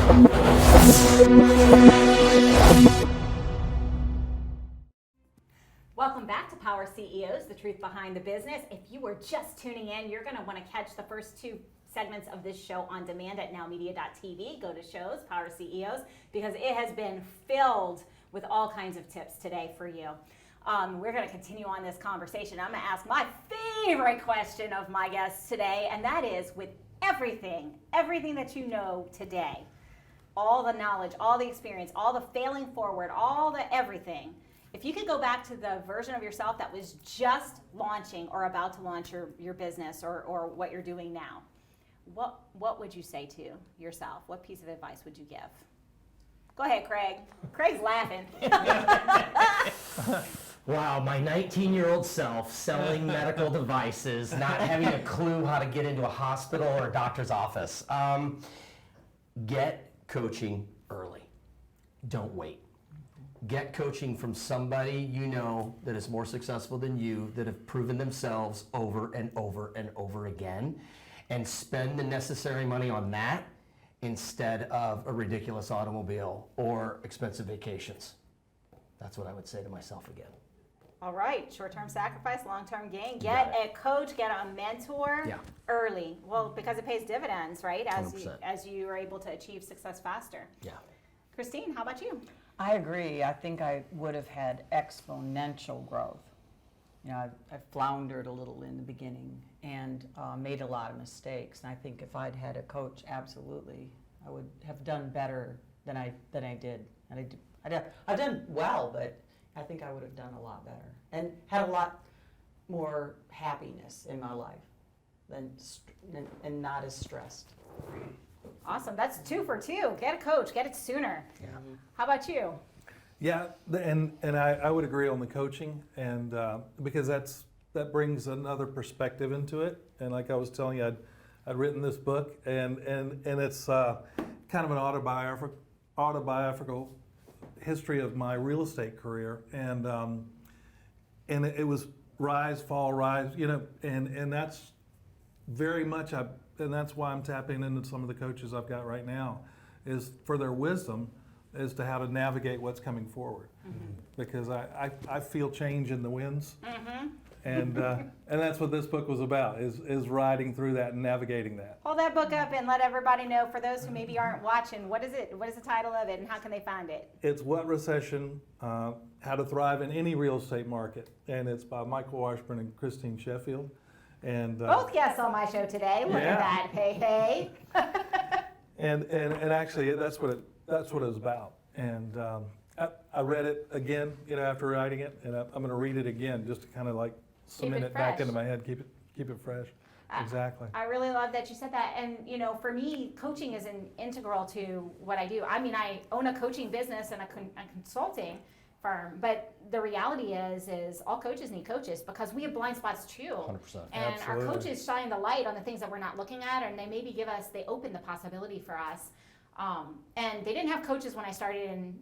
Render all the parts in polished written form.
Welcome back to Power CEOs, the truth behind the business. If you were just tuning in, you're going to want to catch the first two segments of this show on demand at nowmedia.tv. Go to shows, Power CEOs, because it has been filled with all kinds of tips today for you. We're going to continue on this conversation. I'm going to ask my favorite question of my guests today, and that is, with everything that you know today, all the knowledge, all the experience, all the failing forward, all the everything, if you could go back to the version of yourself that was just launching or about to launch your business or what you're doing now, what would you say to yourself? What piece of advice would you give? Go ahead, Craig. Craig's laughing. Wow, my 19-year-old self selling medical devices, not having a clue how to get into a hospital or a doctor's office. Get coaching early. Don't wait. Get coaching from somebody you know that is more successful than you, that have proven themselves over and over and over again, and spend the necessary money on that instead of a ridiculous automobile or expensive vacations. That's what I would say to myself again. All right, short-term sacrifice, long-term gain. Get a coach, get a mentor early. Well, because it pays dividends, right? As you are able to achieve success faster. Yeah. Christine, how about you? I agree. I think I would have had exponential growth. You know, I floundered a little in the beginning and made a lot of mistakes. And I think if I'd had a coach, absolutely, I would have done better than I did. And I've done well, but I think I would have done a lot better and had a lot more happiness in my life and not as stressed. Awesome. That's 2 for 2. Get a coach. Get it sooner. Yeah. How about you? Yeah, and I would agree on the coaching, and because that brings another perspective into it. And like I was telling you, I'd written this book, and it's kind of an autobiographical history of my real estate career, and it was rise, fall, rise, you know, and that's very much and that's why I'm tapping into some of the coaches I've got right now, is for their wisdom as to how to navigate what's coming forward. Mm-hmm. Because I feel change in the winds, and that's what this book was about, is riding through that and navigating that. Hold that book up and let everybody know, for those who maybe aren't watching, what is it? What is the title of it, and how can they find it? It's What Recession, How to Thrive in Any Real Estate Market, and it's by Michael Washburn and Christine Sheffield. And both guests on my show today. Look at that. Hey. and actually, that's what it was about. And I read it again, you know, after writing it, and I'm going to read it again just to kind of like cement it back into my head, keep it fresh. Exactly. I really love that you said that. And, you know, for me, coaching is an integral to what I do. I mean, I own a coaching business and a consulting firm, but the reality is all coaches need coaches, because we have blind spots too. 100%. And Absolutely. our coaches shine the light on the things that we're not looking at, and they maybe they open the possibility for us. And they didn't have coaches when I started in,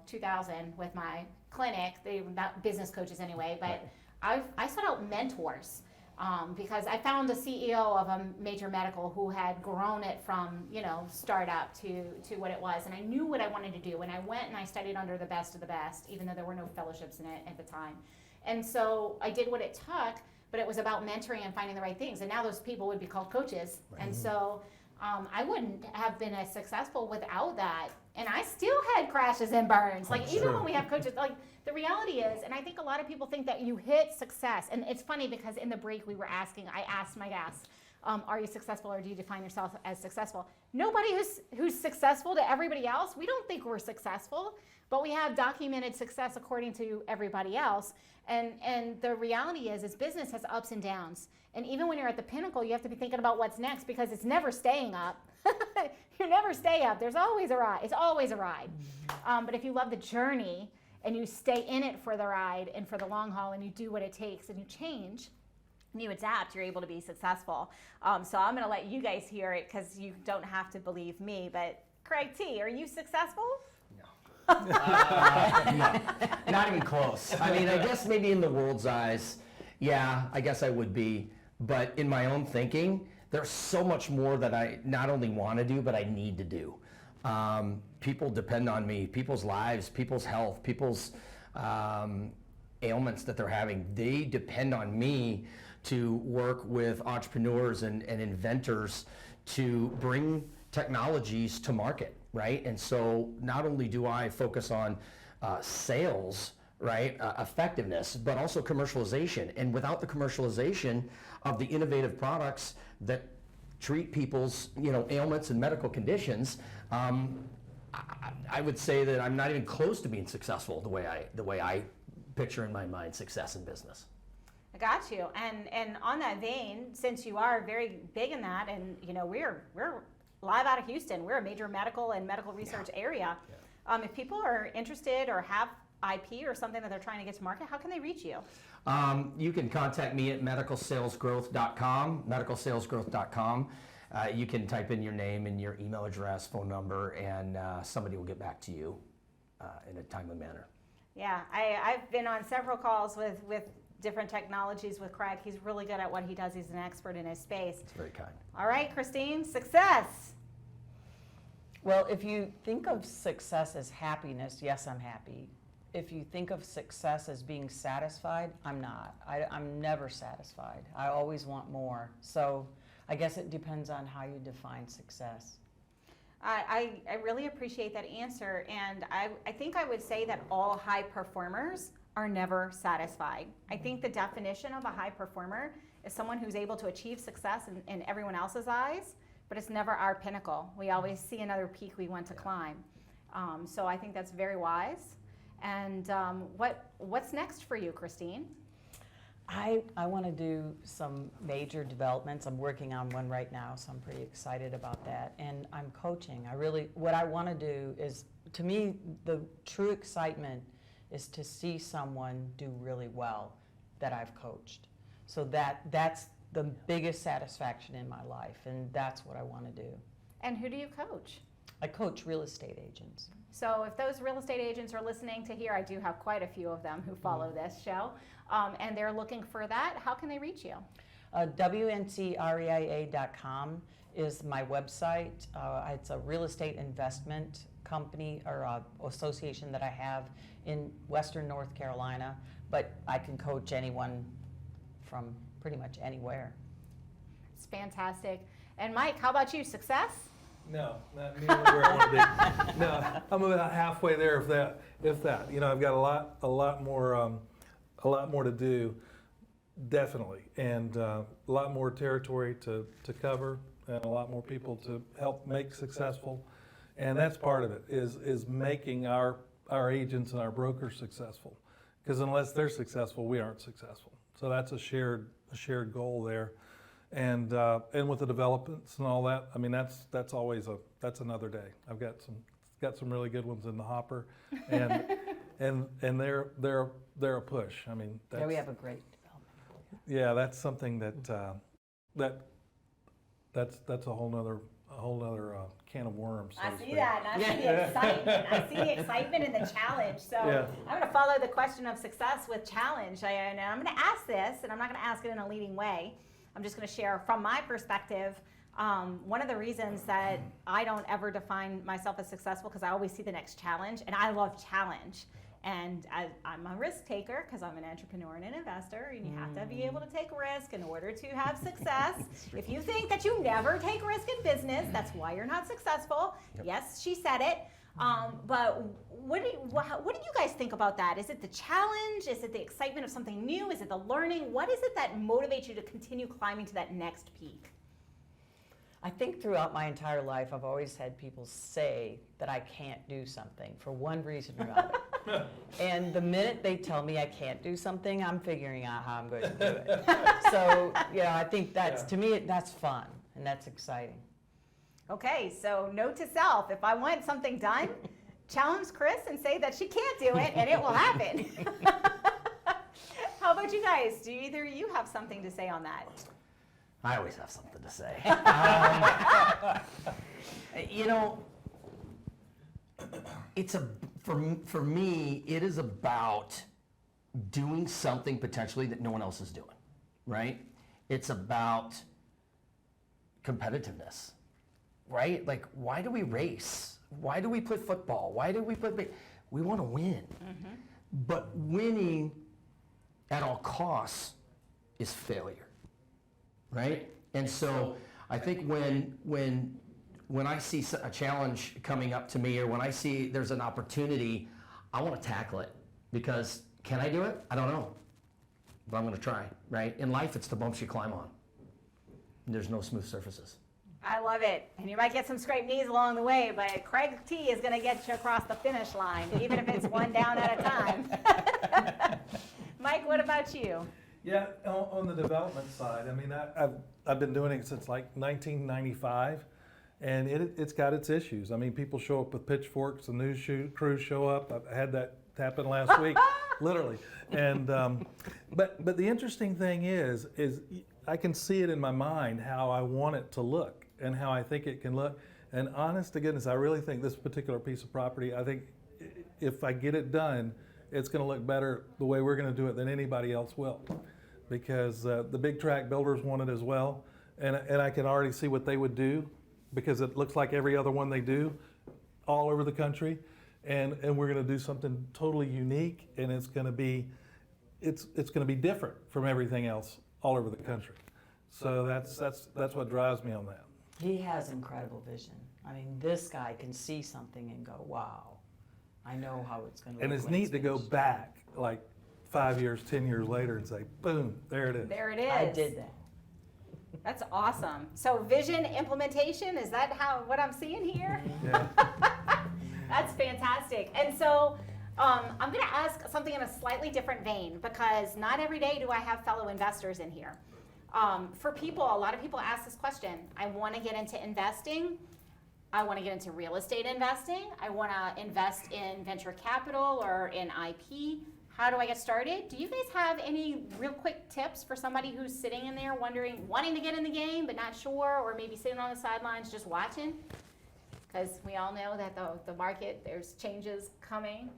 2000 with my clinic. They were not business coaches anyway, but right. I sought out mentors. Because I found a CEO of a major medical who had grown it from, startup to what it was. And I knew what I wanted to do. And I went and I studied under the best of the best, even though there were no fellowships in it at the time. And so I did what it took, but it was about mentoring and finding the right things. And now those people would be called coaches. Right. And so I wouldn't have been as successful without that. And I still had crashes and burns. Like, even when we have coaches, like, the reality is, and I think a lot of people think that you hit success. And it's funny because in the break I asked my guests, are you successful, or do you define yourself as successful? Nobody who's successful to everybody else, we don't think we're successful, but we have documented success according to everybody else. And the reality is business has ups and downs. And even when you're at the pinnacle, you have to be thinking about what's next, because it's never staying up. You never stay up. There's always a ride. It's always a ride. But if you love the journey and you stay in it for the ride and for the long haul, and you do what it takes and you change and you adapt, you're able to be successful. So I'm going to let you guys hear it, because you don't have to believe me. But Craig T., are you successful? No, not even close. I mean, I guess maybe in the world's eyes, yeah, I guess I would be. But in my own thinking, there's so much more that I not only want to do, but I need to do. People depend on me, people's lives, people's health, people's ailments that they're having. They depend on me to work with entrepreneurs and inventors to bring technologies to market, right? And so not only do I focus on sales, right, effectiveness, but also commercialization. And without the commercialization of the innovative products that treat people's, ailments and medical conditions, I would say that I'm not even close to being successful the way I picture in my mind success in business. I got you. And on that vein, since you are very big in that, and we're live out of Houston, we're a major medical and medical research area. If people are interested or have IP or something that they're trying to get to market, how can they reach you? You can contact me at medicalsalesgrowth.com. You can type in your name and your email address, phone number, and somebody will get back to you in a timely manner. Yeah, I've been on several calls with different technologies with Craig. He's really good at what he does. He's an expert in his space. It's very kind. All right, Christine, success. Well, if you think of success as happiness, yes, I'm happy. If you think of success as being satisfied, I'm not. I'm never satisfied. I always want more. So I guess it depends on how you define success. I really appreciate that answer, and I think I would say that all high performers are never satisfied. I think the definition of a high performer is someone who's able to achieve success in everyone else's eyes, but it's never our pinnacle. We always see another peak we want to climb. So I think that's very wise. And what's next for you, Christine? I want to do some major developments. I'm working on one right now, so I'm pretty excited about that. And I'm coaching. What I want to do is, to me, the true excitement is to see someone do really well that I've coached. So that's the biggest satisfaction in my life, and that's what I want to do. And who do you coach? I coach real estate agents. So if those real estate agents are listening to here, I do have quite a few of them who follow this show, and they're looking for that. How can they reach you? WNCREIA.com is my website. It's a real estate investment company or association that I have in Western North Carolina, but I can coach anyone from pretty much anywhere. It's fantastic. And Mike, how about you? Success? No, not nearly where I want to be. No, I'm about halfway there, if that. I've got a lot more to do, definitely, and a lot more territory to cover, and a lot more people to help make successful, and that's part of it. Is making our agents and our brokers successful, because unless they're successful, we aren't successful. So that's a shared goal there. And with the developments and all that, I mean that's always that's another day. I've got some really good ones in the hopper, and they're a push. I mean Yeah, we have a great development. yeah, that's something that's a whole nother can of worms. So I to see speak. that, and I see the excitement. I see the excitement and the challenge. So Yeah. I'm going to follow the question of success with challenge. And I'm going to ask this, and I'm not going to ask it in a leading way. I'm just going to share from my perspective. One of the reasons that I don't ever define myself as successful, because I always see the next challenge, and I love challenge. And I'm a risk taker because I'm an entrepreneur and an investor, and you have to be able to take risk in order to have success. If you think that you never take risk in business, that's why you're not successful. Yep. Yes, she said it. But what do you guys think about that? Is it the challenge? Is it the excitement of something new? Is it the learning? What is it that motivates you to continue climbing to that next peak? I think throughout my entire life, I've always had people say that I can't do something for one reason or another. And the minute they tell me I can't do something, I'm figuring out how I'm going to do it. So, I think to me, that's fun and that's exciting. Okay, so note to self, if I want something done, challenge Chris and say that she can't do it, and it will happen. How about you guys? Do either of you have something to say on that? I always have something to say. It's for me, it is about doing something potentially that no one else is doing, right? It's about competitiveness, right? Like, why do we race? Why do we play football? Why do we play? We want to win. But winning at all costs is failure, right? And so I think when I see a challenge coming up to me, or when I see there's an opportunity, I want to tackle it, because can I do it? I don't know, but I'm going to try, right? In life, it's the bumps you climb on. There's no smooth surfaces. I love it. And you might get some scraped knees along the way, but Craig T is going to get you across the finish line, even if it's one down at a time. Mike, what about you? Yeah, on the development side, I mean, I've been doing it since like 1995, and it's got its issues. I mean, people show up with pitchforks, the news crews show up. I had that happen last week, literally. And but the interesting thing is I can see it in my mind how I want it to look and how I think it can look. And honest to goodness, I really think this particular piece of property, I think if I get it done, it's going to look better the way we're going to do it than anybody else will. Because the big tract builders want it as well. And I can already see what they would do, because it looks like every other one they do all over the country. And we're going to do something totally unique, and it's going to be different from everything else all over the country. So that's what drives me on that. He has incredible vision. I mean, this guy can see something and go, wow, I know how it's going to look. And it's when neat to go finished. back like 5 years, 10 years later and say, boom, there it is. There it is. I did that. That's awesome. So vision implementation, is that what I'm seeing here? Yeah. That's fantastic. And so I'm going to ask something in a slightly different vein, because not every day do I have fellow investors in here. For people, a lot of people ask this question. I want to get into investing. I want to get into real estate investing. I want to invest in venture capital or in IP. How do I get started? Do you guys have any real quick tips for somebody who's sitting in there wanting to get in the game but not sure, or maybe sitting on the sidelines just watching? Because we all know that the market, there's changes coming.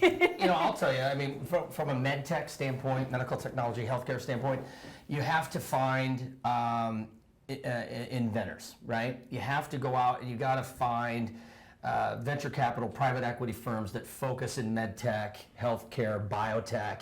I'll tell you, I mean, from a med tech standpoint, medical technology, healthcare standpoint, you have to find inventors, right? You have to go out and you got to find venture capital, private equity firms that focus in med tech, healthcare, biotech.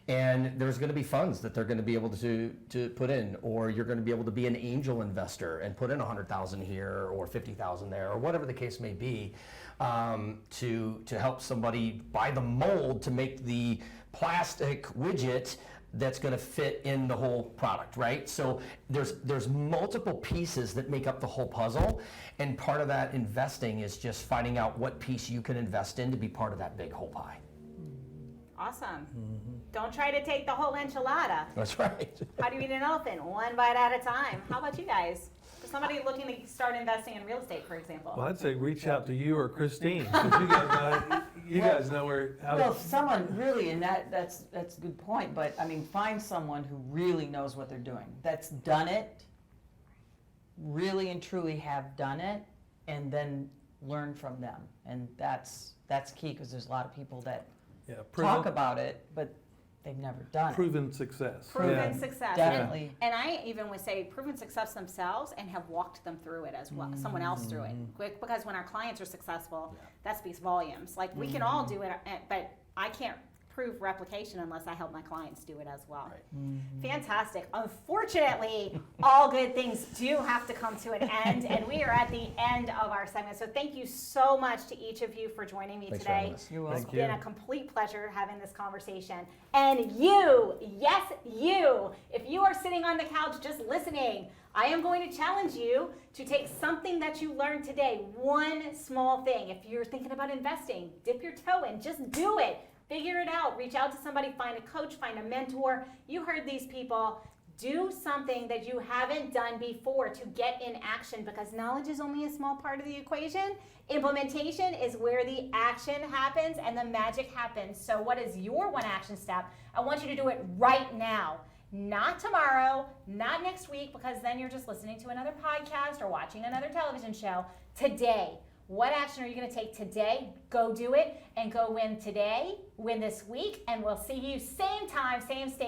And there's going to be funds that they're going to be able to put in, or you're going to be able to be an angel investor and put in $100,000 here or $50,000 there, or whatever the case may be, to help somebody buy the mold to make the plastic widget that's going to fit in the whole product, right? So there's multiple pieces that make up the whole puzzle, and part of that investing is just finding out what piece you can invest in to be part of that big whole pie. Awesome. Don't try to take the whole enchilada. That's right. How do you eat an elephant? One bite at a time. How about you guys? For somebody looking to start investing in real estate, for example. Well, I'd say reach out to you or Christine, because you guys know how Well, if someone really, and that's a good point, but I mean, find someone who really knows what they're doing, that's done it, really and truly have done it, and then learn from them. And that's key, because there's a lot of people that talk about it, but they've never done it. proven success. Proven success. Definitely. And I even would say proven success themselves and have walked them through it as well, someone else through it. Because when our clients are successful, that speaks volumes. Like, we can all do it, but I can't prove replication unless I help my clients do it as well. Fantastic. Unfortunately, all good things do have to come to an end, and we are at the end of our segment. So thank you so much to each of you for joining me Thanks for today. having us. You're It's welcome. been a complete pleasure having this conversation. And you, yes, you, if you are sitting on the couch just listening, I am going to challenge you to take something that you learned today, one small thing. If you're thinking about investing, dip your toe in, just do it. Figure it out. Reach out to somebody, find a coach, find a mentor. You heard these people. Do something that you haven't done before to get in action, because knowledge is only a small part of the equation. Implementation is where the action happens and the magic happens. So what is your one action step? I want you to do it right now. Not tomorrow, not next week, because then you're just listening to another podcast or watching another television show. Today. What action are you going to take today? Go do it and go win today, win this week, and we'll see you same time, same station.